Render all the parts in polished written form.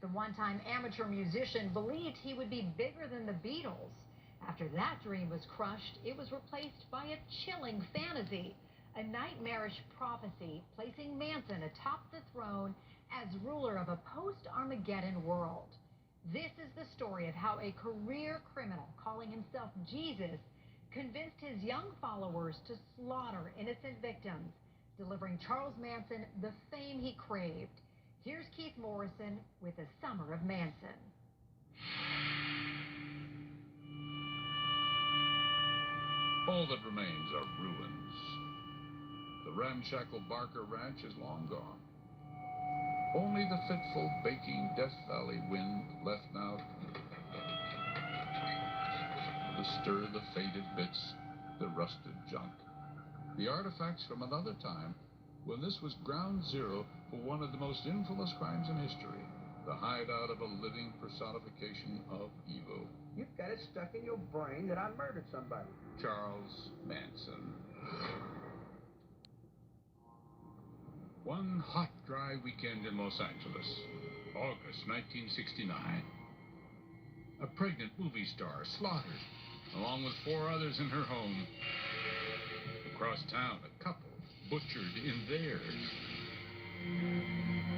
The one-time amateur musician believed he would be bigger than the Beatles. After that dream was crushed, it was replaced by a chilling fantasy, a nightmarish prophecy placing Manson atop the throne as ruler of a post-Armageddon world. This is the story of how a career criminal calling himself Jesus convinced his young followers to slaughter innocent victims, delivering Charles Manson the fame he craved. Here's Keith Morrison with The Summer of Manson. All that remains are ruins. The ramshackle Barker Ranch is long gone. Only the fitful, baking Death Valley wind left now to stir the faded bits, the rusted junk. The artifacts from another time when this was ground zero for one of the most infamous crimes in history, the hideout of a living personification of evil. You've got it stuck in your brain that I murdered somebody. Charles Manson. One hot, dry weekend in Los Angeles, August 1969. A pregnant movie star slaughtered, along with 4 others in her home. Across town, a couple butchered in theirs.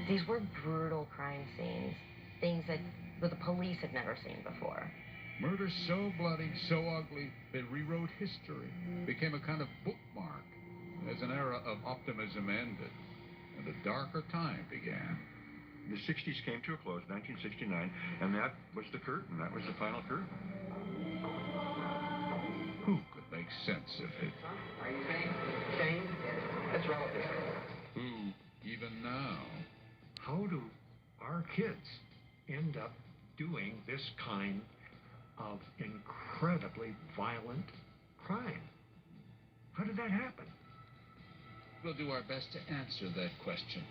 These were brutal crime scenes, things that the police had never seen before. Murder so bloody, so ugly, they rewrote history, became a kind of bookmark as an era of optimism ended and a darker time began. The 60s came to a close, 1969, and that was the curtain. That was the final curtain. Who could make sense of it? Are you saying change? That's relative. Who, even now? How do our kids end up doing this kind of incredibly violent crime? How did that happen? We'll do our best to answer that question,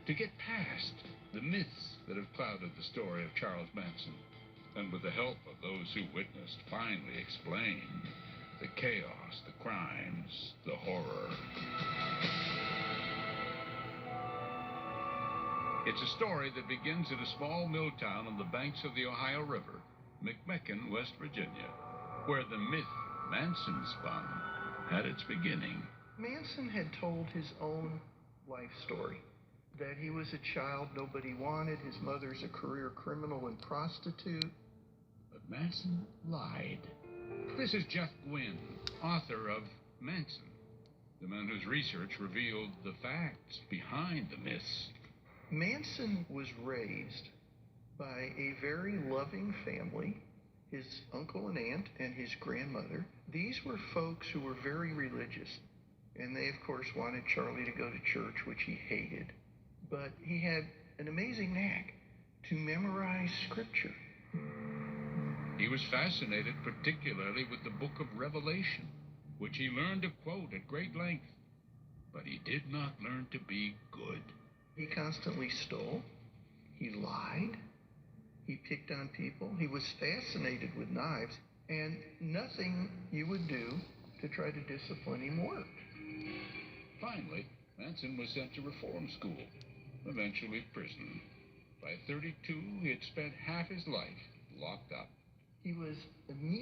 to get past the myths that have clouded the story of Charles Manson, and with the help of those who witnessed, finally explain the chaos, the crimes, the horror. It's a story that begins at a small mill town on the banks of the Ohio River, McMecken, West Virginia, where the myth Manson spun had its beginning. Manson had told his own life story, that he was a child nobody wanted, his mother's a career criminal and prostitute. But Manson lied. This is Jeff Guinn, author of Manson, the man whose research revealed the facts behind the myths. Manson was raised by a very loving family, his uncle and aunt and his grandmother. These were folks who were very religious, and they, of course, wanted Charlie to go to church, which he hated. But he had an amazing knack to memorize scripture. He was fascinated particularly with the book of Revelation, which he learned to quote at great length. But he did not learn to be good. He constantly stole. He lied. He picked on people. He was fascinated with knives, and nothing you would do to try to discipline him worked. Finally, Manson was sent to reform school, eventually prison. By 32, he had spent half his life locked up. He was immediately